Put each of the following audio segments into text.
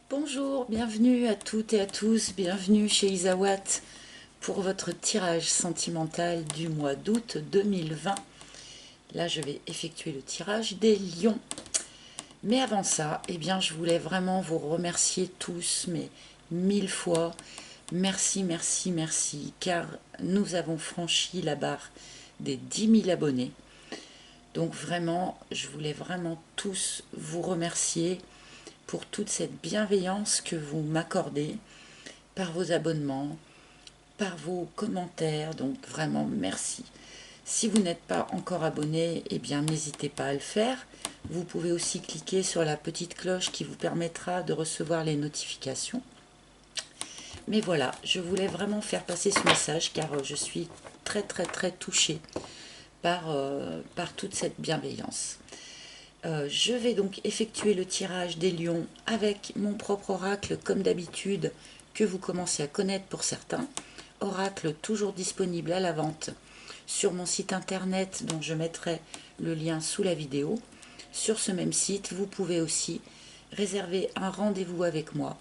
Bonjour, bienvenue à toutes et à tous, bienvenue chez Isawat pour votre tirage sentimental du mois d'août 2020. Là, je vais effectuer le tirage des lions. Mais avant ça, je voulais vraiment vous remercier tous, mais 1000 fois. Merci, merci, merci, car nous avons franchi la barre des 10 000 abonnés. Donc vraiment, je voulais vraiment tous vous remercier pour toute cette bienveillance que vous m'accordez par vos abonnements, par vos commentaires. Donc vraiment merci. Si vous n'êtes pas encore abonné, n'hésitez pas à le faire. Vous pouvez aussi cliquer sur la petite cloche qui vous permettra de recevoir les notifications. Mais voilà, je voulais vraiment faire passer ce message car je suis très très très touchée par toute cette bienveillance. Je vais donc effectuer le tirage des lions avec mon propre oracle comme d'habitude que vous commencez à connaître pour certains. Oracle toujours disponible à la vente sur mon site internet dont je mettrai le lien sous la vidéo. Sur ce même site, vous pouvez aussi réserver un rendez-vous avec moi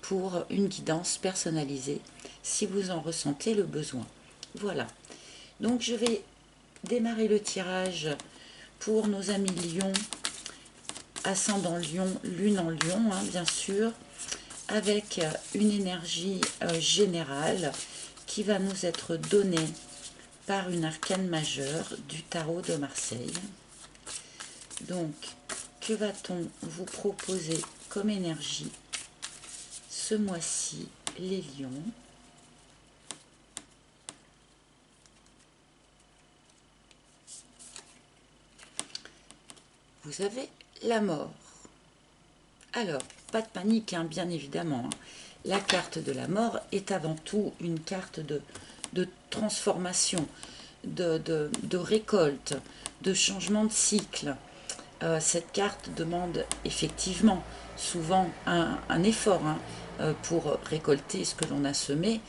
pour une guidance personnalisée si vous en ressentez le besoin. Voilà. Donc je vais démarrer le tirage pour nos amis lions, ascendant lion, lune en lion, bien sûr, avec une énergie générale qui va nous être donnée par une arcane majeure du tarot de Marseille. Donc, que va-t-on vous proposer comme énergie ce mois-ci, les lions? Vous avez la mort. Alors, pas de panique, bien évidemment. La carte de la mort est avant tout une carte de transformation, de récolte, de changement de cycle. Cette carte demande effectivement souvent un effort pour récolter ce que l'on a semé,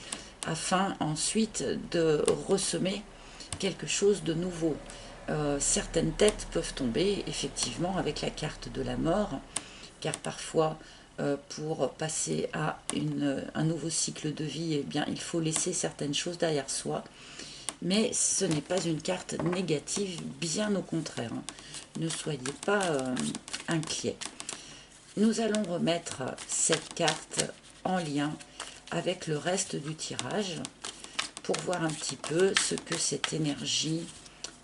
afin ensuite de ressemer quelque chose de nouveau. Certaines têtes peuvent tomber effectivement avec la carte de la mort, car parfois pour passer à un nouveau cycle de vie, il faut laisser certaines choses derrière soi. Mais ce n'est pas une carte négative, bien au contraire. Ne soyez pas inquiets. Nous allons remettre cette carte en lien avec le reste du tirage pour voir un petit peu ce que cette énergie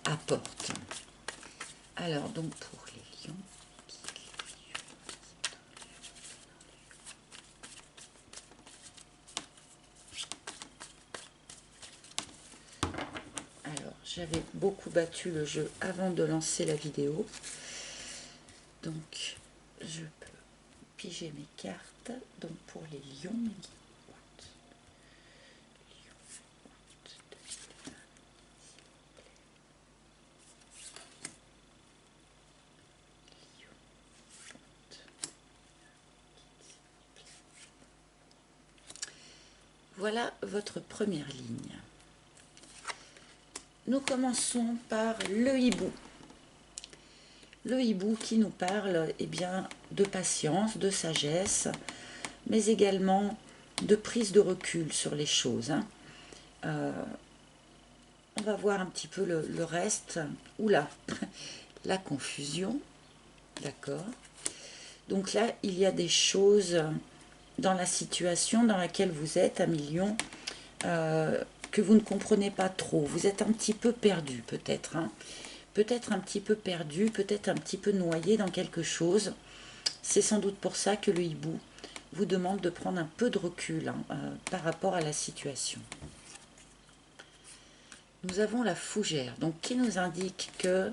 apporte. Alors donc pour les lions, alors j'avais beaucoup battu le jeu avant de lancer la vidéo, donc je peux piger mes cartes. Donc pour les lions, voilà votre première ligne. Nous commençons par le hibou. Le hibou qui nous parle de patience, de sagesse, mais également de prise de recul sur les choses. On va voir un petit peu le reste. Oula, la confusion, d'accord. Donc là, il y a des choses dans la situation dans laquelle vous êtes, amis lions, que vous ne comprenez pas trop. Vous êtes un petit peu perdu peut-être, peut-être un petit peu perdu, peut-être un petit peu noyé dans quelque chose. C'est sans doute pour ça que le hibou vous demande de prendre un peu de recul par rapport à la situation. Nous avons la fougère, donc qui nous indique que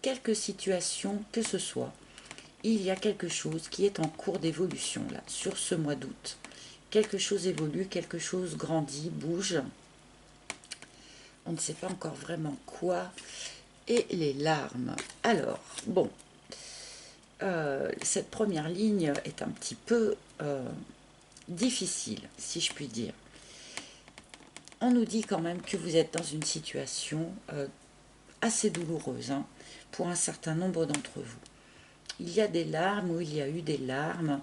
quelque situation que ce soit, il y a quelque chose qui est en cours d'évolution là, sur ce mois d'août. Quelque chose évolue, quelque chose grandit, bouge. On ne sait pas encore vraiment quoi. Et les larmes. Alors, bon, cette première ligne est un petit peu difficile, si je puis dire. On nous dit quand même que vous êtes dans une situation assez douloureuse pour un certain nombre d'entre vous. Il y a des larmes ou il y a eu des larmes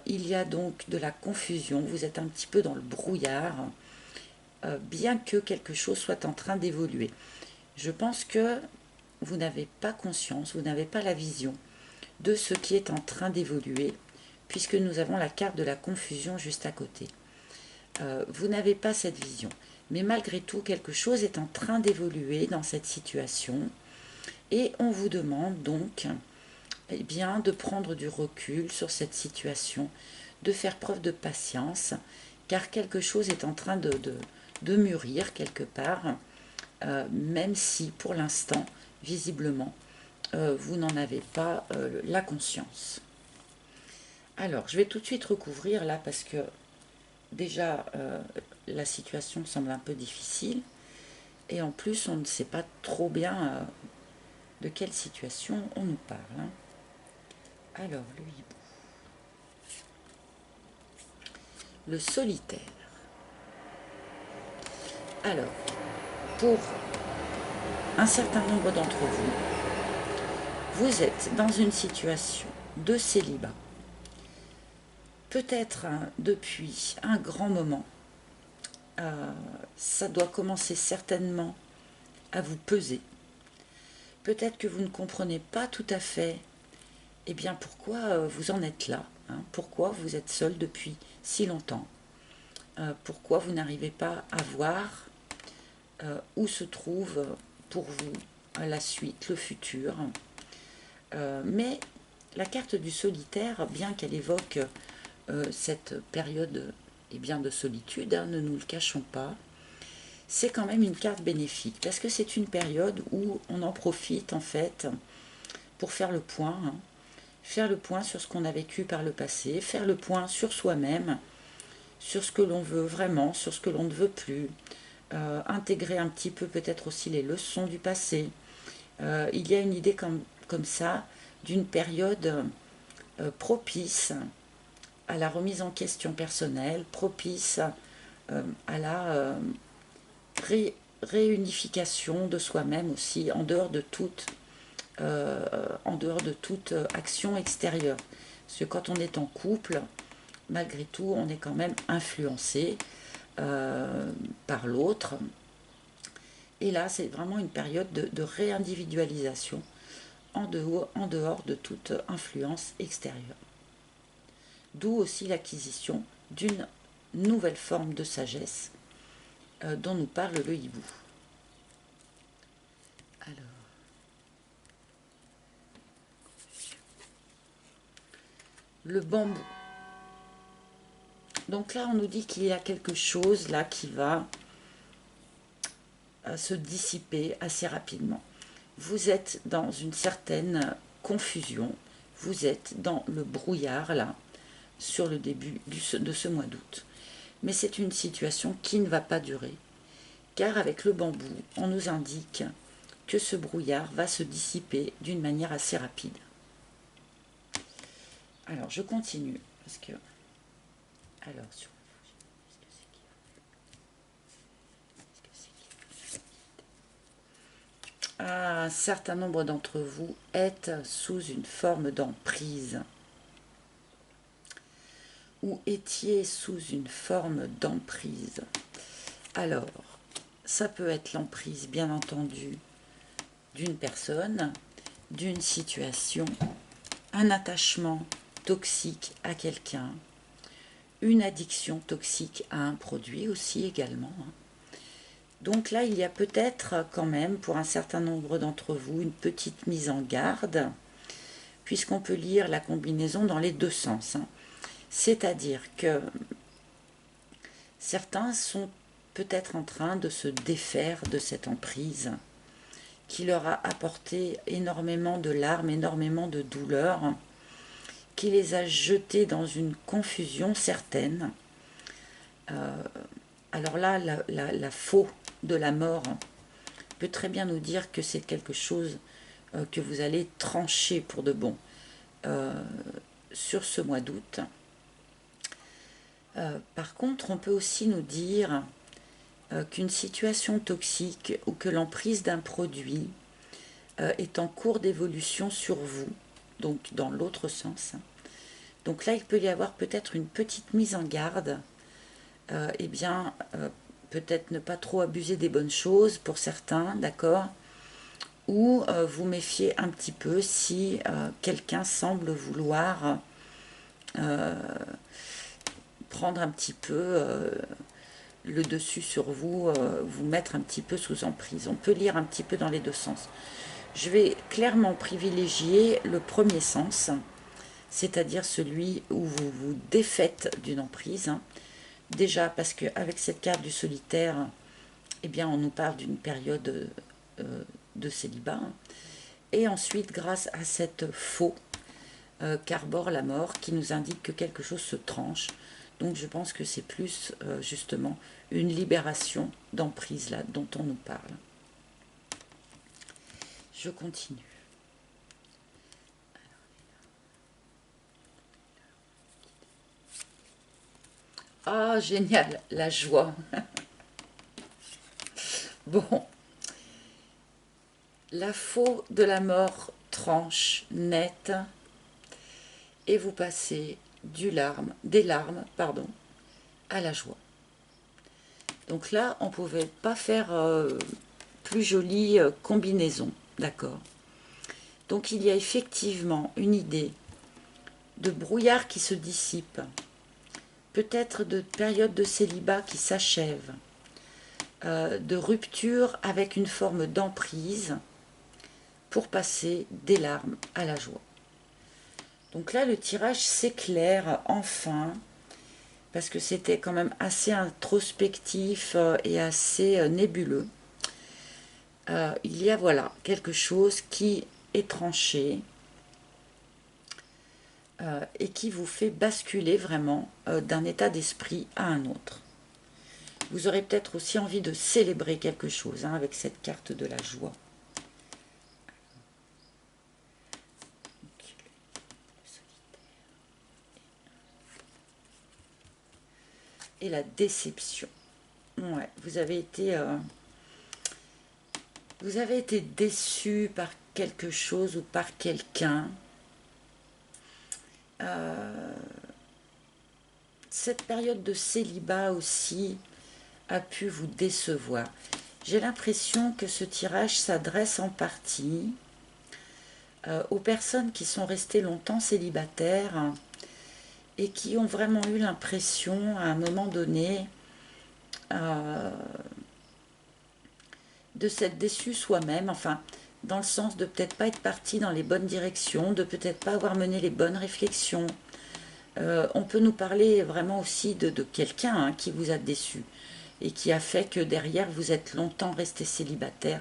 Il y a donc de la confusion, vous êtes un petit peu dans le brouillard, bien que quelque chose soit en train d'évoluer. Je pense que vous n'avez pas conscience, vous n'avez pas la vision de ce qui est en train d'évoluer, puisque nous avons la carte de la confusion juste à côté. Vous n'avez pas cette vision, mais malgré tout, quelque chose est en train d'évoluer dans cette situation, et on vous demande donc eh bien, de prendre du recul sur cette situation, de faire preuve de patience, car quelque chose est en train de mûrir quelque part, même si pour l'instant, visiblement, vous n'en avez pas la conscience. Alors, je vais tout de suite recouvrir là parce que déjà la situation semble un peu difficile et en plus on ne sait pas trop bien de quelle situation on nous parle. Hein. Alors, le hibou. Le solitaire. Alors, pour un certain nombre d'entre vous, vous êtes dans une situation de célibat. Peut-être depuis un grand moment, ça doit commencer certainement à vous peser. Peut-être que vous ne comprenez pas tout à fait eh bien, pourquoi vous en êtes là, hein, pourquoi vous êtes seul depuis si longtemps, pourquoi vous n'arrivez pas à voir où se trouve pour vous la suite, le futur. Mais la carte du solitaire, bien qu'elle évoque cette période eh bien, de solitude, hein, ne nous le cachons pas, c'est quand même une carte bénéfique, parce que c'est une période où on en profite en fait pour faire le point, hein, faire le point sur ce qu'on a vécu par le passé, faire le point sur soi-même, sur ce que l'on veut vraiment, sur ce que l'on ne veut plus, intégrer un petit peu peut-être aussi les leçons du passé. Il y a une idée comme ça d'une période propice à la remise en question personnelle, propice à la réunification de soi-même aussi, en dehors de toute action extérieure. Parce que quand on est en couple, malgré tout, on est quand même influencé par l'autre. Et là, c'est vraiment une période de réindividualisation en dehors de toute influence extérieure. D'où aussi l'acquisition d'une nouvelle forme de sagesse dont nous parle le hibou. Alors, le bambou. Donc là, on nous dit qu'il y a quelque chose là qui va se dissiper assez rapidement. Vous êtes dans une certaine confusion, vous êtes dans le brouillard là, sur le début de ce mois d'août. Mais c'est une situation qui ne va pas durer, car avec le bambou, on nous indique que ce brouillard va se dissiper d'une manière assez rapide. Alors, je continue, parce que... Alors, sur... Un certain nombre d'entre vous êtes sous une forme d'emprise, ou étiez sous une forme d'emprise. Alors, ça peut être l'emprise, bien entendu, d'une personne, d'une situation, un attachement toxique à quelqu'un, une addiction toxique à un produit aussi également. Donc là, il y a peut-être quand même, pour un certain nombre d'entre vous, une petite mise en garde, puisqu'on peut lire la combinaison dans les deux sens. C'est-à-dire que certains sont peut-être en train de se défaire de cette emprise qui leur a apporté énormément de larmes, énormément de douleurs, qui les a jetés dans une confusion certaine. Alors là, la faux de la mort peut très bien nous dire que c'est quelque chose que vous allez trancher pour de bon sur ce mois d'août. Par contre, on peut aussi nous dire qu'une situation toxique ou que l'emprise d'un produit est en cours d'évolution sur vous, donc dans l'autre sens, Donc là, il peut y avoir peut-être une petite mise en garde. Eh bien, peut-être ne pas trop abuser des bonnes choses pour certains, d'accord? Ou vous méfier un petit peu si quelqu'un semble vouloir prendre un petit peu le dessus sur vous, vous mettre un petit peu sous emprise. On peut lire un petit peu dans les deux sens. Je vais clairement privilégier le premier sens, c'est-à-dire celui où vous vous défaites d'une emprise. Déjà parce qu'avec cette carte du solitaire, eh bien, on nous parle d'une période de célibat. Et ensuite, grâce à cette faux qu'arbore la mort, qui nous indique que quelque chose se tranche. Donc je pense que c'est plus justement une libération d'emprise là dont on nous parle. Je continue. Ah, génial, la joie. Bon, la faux de la mort tranche nette et vous passez des larmes, à la joie. Donc là, on ne pouvait pas faire plus jolie combinaison, d'accord? Donc il y a effectivement une idée de brouillard qui se dissipe, peut-être de période de célibat qui s'achève, de rupture avec une forme d'emprise pour passer des larmes à la joie. Donc là, le tirage s'éclaire enfin, parce que c'était quand même assez introspectif et assez nébuleux. Il y a voilà quelque chose qui est tranché et qui vous fait basculer vraiment d'un état d'esprit à un autre. Vous aurez peut-être aussi envie de célébrer quelque chose avec cette carte de la joie. Et la déception. Ouais, vous avez été déçu par quelque chose ou par quelqu'un. Cette période de célibat aussi a pu vous décevoir. J'ai l'impression que ce tirage s'adresse en partie aux personnes qui sont restées longtemps célibataires et qui ont vraiment eu l'impression à un moment donné de s'être déçu soi-même, enfin dans le sens de peut-être pas être parti dans les bonnes directions, de peut-être pas avoir mené les bonnes réflexions. On peut nous parler vraiment aussi de quelqu'un qui vous a déçu et qui a fait que derrière vous êtes longtemps resté célibataire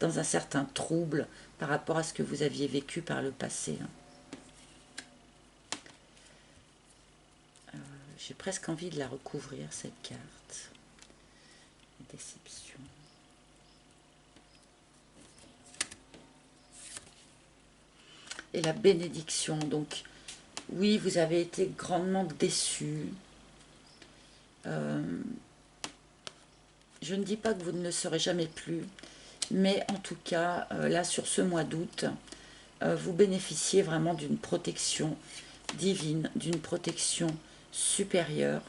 dans un certain trouble par rapport à ce que vous aviez vécu par le passé. J'ai presque envie de la recouvrir, cette carte. Déception. Et la bénédiction, donc oui, vous avez été grandement déçu. Je ne dis pas que vous ne le serez jamais plus, mais en tout cas, là, sur ce mois d'août, vous bénéficiez vraiment d'une protection divine, d'une protection supérieure.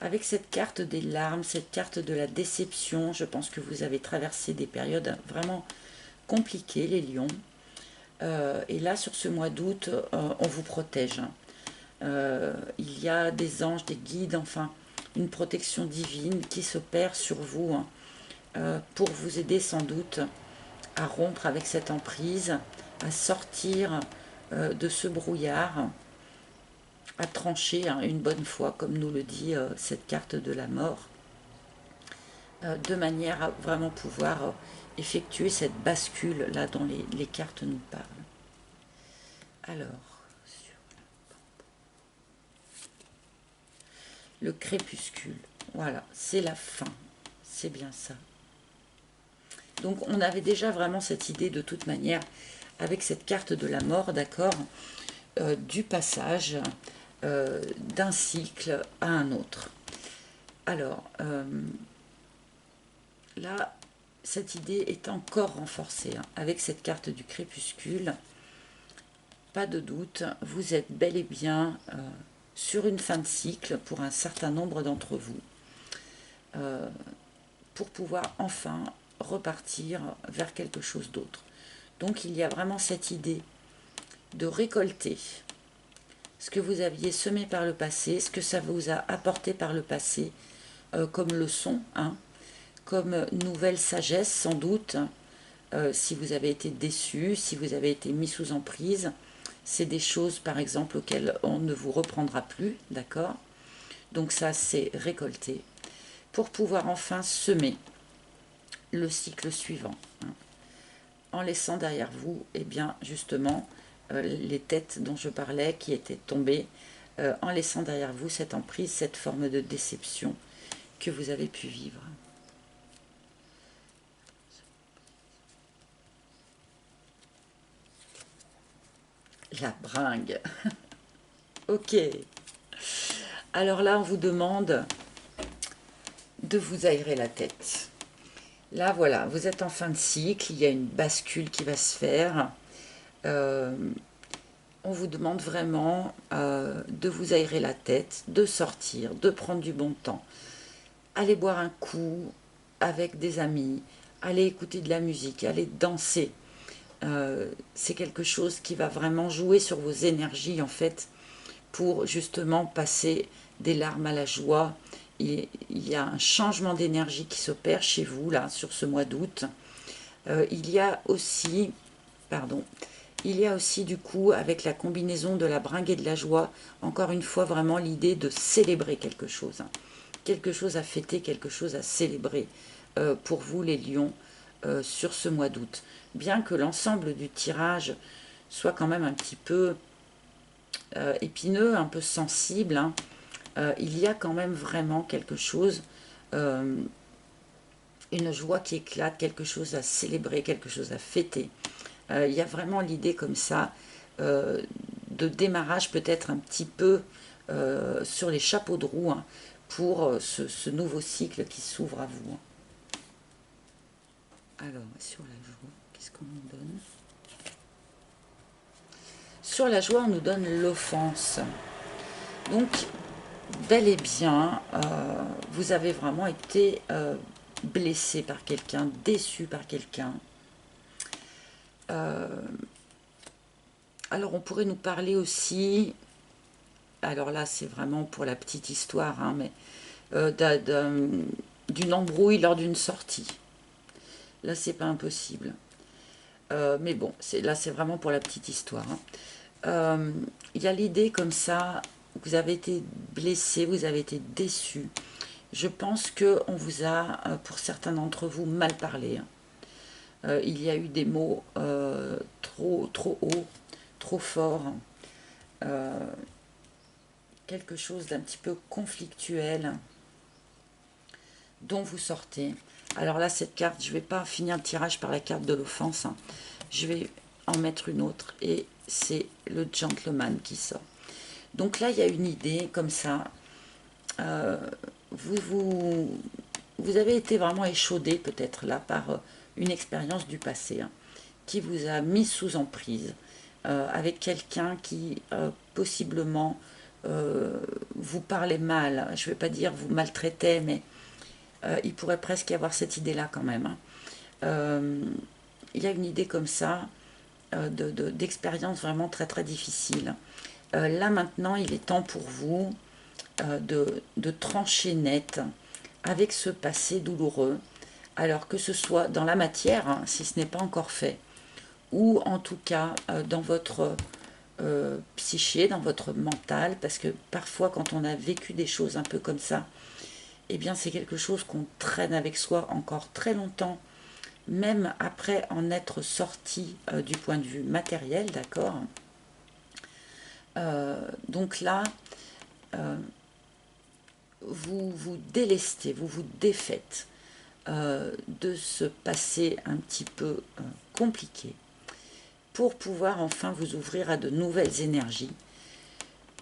Avec cette carte des larmes, cette carte de la déception, je pense que vous avez traversé des périodes vraiment compliquées, les lions. Et là, sur ce mois d'août, on vous protège. Il y a des anges, des guides, enfin, une protection divine qui s'opère sur vous pour vous aider sans doute à rompre avec cette emprise, à sortir de ce brouillard, à trancher une bonne fois, comme nous le dit cette carte de la mort, de manière à vraiment pouvoir effectuer cette bascule là dont les cartes nous parlent. Alors, le crépuscule, voilà, c'est la fin, c'est bien ça. Donc on avait déjà vraiment cette idée de toute manière, avec cette carte de la mort, d'accord, du passage d'un cycle à un autre. Alors, là, cette idée est encore renforcée avec cette carte du crépuscule, pas de doute, vous êtes bel et bien sur une fin de cycle pour un certain nombre d'entre vous, pour pouvoir enfin repartir vers quelque chose d'autre. Donc il y a vraiment cette idée de récolter ce que vous aviez semé par le passé, ce que ça vous a apporté par le passé, comme leçon, hein, comme nouvelle sagesse sans doute, si vous avez été déçu, si vous avez été mis sous emprise. C'est des choses par exemple auxquelles on ne vous reprendra plus, d'accord? Donc ça c'est récolter, pour pouvoir enfin semer le cycle suivant, hein, en laissant derrière vous, eh bien justement, les têtes dont je parlais qui étaient tombées, en laissant derrière vous cette emprise, cette forme de déception que vous avez pu vivre. La bringue. Ok. Alors là, on vous demande de vous aérer la tête. Là, voilà, vous êtes en fin de cycle, il y a une bascule qui va se faire. On vous demande vraiment de vous aérer la tête, de sortir, de prendre du bon temps. Allez boire un coup avec des amis, allez écouter de la musique, allez danser. C'est quelque chose qui va vraiment jouer sur vos énergies en fait, pour justement passer des larmes à la joie. Il y a un changement d'énergie qui s'opère chez vous là sur ce mois d'août. Il y a aussi, pardon, il y a aussi du coup avec la combinaison de la bringue et de la joie, encore une fois vraiment l'idée de célébrer quelque chose, hein. Quelque chose à fêter, quelque chose à célébrer pour vous les lions sur ce mois d'août. Bien que l'ensemble du tirage soit quand même un petit peu épineux, un peu sensible, hein, il y a quand même vraiment quelque chose, une joie qui éclate, quelque chose à célébrer, quelque chose à fêter. Il y a vraiment l'idée comme ça de démarrage peut-être un petit peu sur les chapeaux de roue, hein, pour ce nouveau cycle qui s'ouvre à vous, hein. Alors, sur la joie, qu'est-ce qu'on nous donne? Sur la joie, on nous donne l'offense. Donc, bel et bien, vous avez vraiment été blessé par quelqu'un, déçu par quelqu'un. Alors, on pourrait nous parler aussi, alors là, c'est vraiment pour la petite histoire, hein, mais d'une embrouille lors d'une sortie. Là, c'est pas impossible. Mais bon, là, c'est vraiment pour la petite histoire, hein. Il y a l'idée comme ça, vous avez été blessé, vous avez été déçu. Je pense qu'on vous a, pour certains d'entre vous, mal parlé, hein. Il y a eu des mots trop hauts, trop forts, quelque chose d'un petit peu conflictuel dont vous sortez. Alors là, cette carte, je ne vais pas finir le tirage par la carte de l'offense, hein. Je vais en mettre une autre et c'est le gentleman qui sort. Donc là, il y a une idée comme ça. Vous avez été vraiment échaudé peut-être là par une expérience du passé, hein, qui vous a mis sous emprise avec quelqu'un qui possiblement vous parlait mal. Je ne vais pas dire vous maltraitait, mais il pourrait presque y avoir cette idée-là quand même, hein. Il y a une idée comme ça d'expérience vraiment très très difficile. Là maintenant, il est temps pour vous de trancher net avec ce passé douloureux, alors que ce soit dans la matière, hein, si ce n'est pas encore fait, ou en tout cas dans votre psyché, dans votre mental, parce que parfois quand on a vécu des choses un peu comme ça, eh bien c'est quelque chose qu'on traîne avec soi encore très longtemps, même après en être sorti du point de vue matériel, d'accord. Donc là, vous vous délestez, vous vous défaites de ce passé un petit peu compliqué, pour pouvoir enfin vous ouvrir à de nouvelles énergies,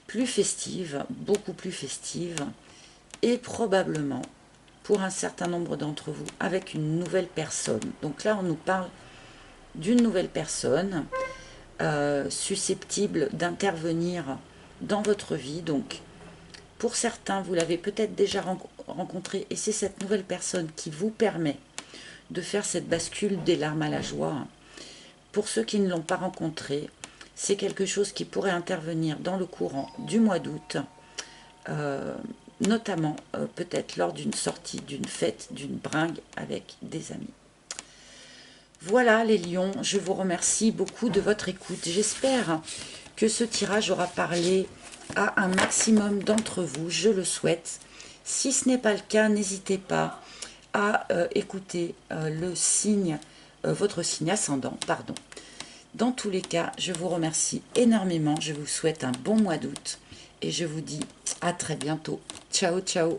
plus festives, beaucoup plus festives, et probablement, pour un certain nombre d'entre vous, avec une nouvelle personne. Donc là, on nous parle d'une nouvelle personne susceptibles d'intervenir dans votre vie. Donc, pour certains, vous l'avez peut-être déjà rencontré et c'est cette nouvelle personne qui vous permet de faire cette bascule des larmes à la joie. Pour ceux qui ne l'ont pas rencontré, c'est quelque chose qui pourrait intervenir dans le courant du mois d'août, notamment peut-être lors d'une sortie, d'une fête, d'une bringue avec des amis. Voilà les lions, je vous remercie beaucoup de votre écoute. J'espère que ce tirage aura parlé à un maximum d'entre vous, je le souhaite. Si ce n'est pas le cas, n'hésitez pas à écouter votre signe ascendant, pardon. Dans tous les cas, je vous remercie énormément, je vous souhaite un bon mois d'août et je vous dis à très bientôt. Ciao, ciao.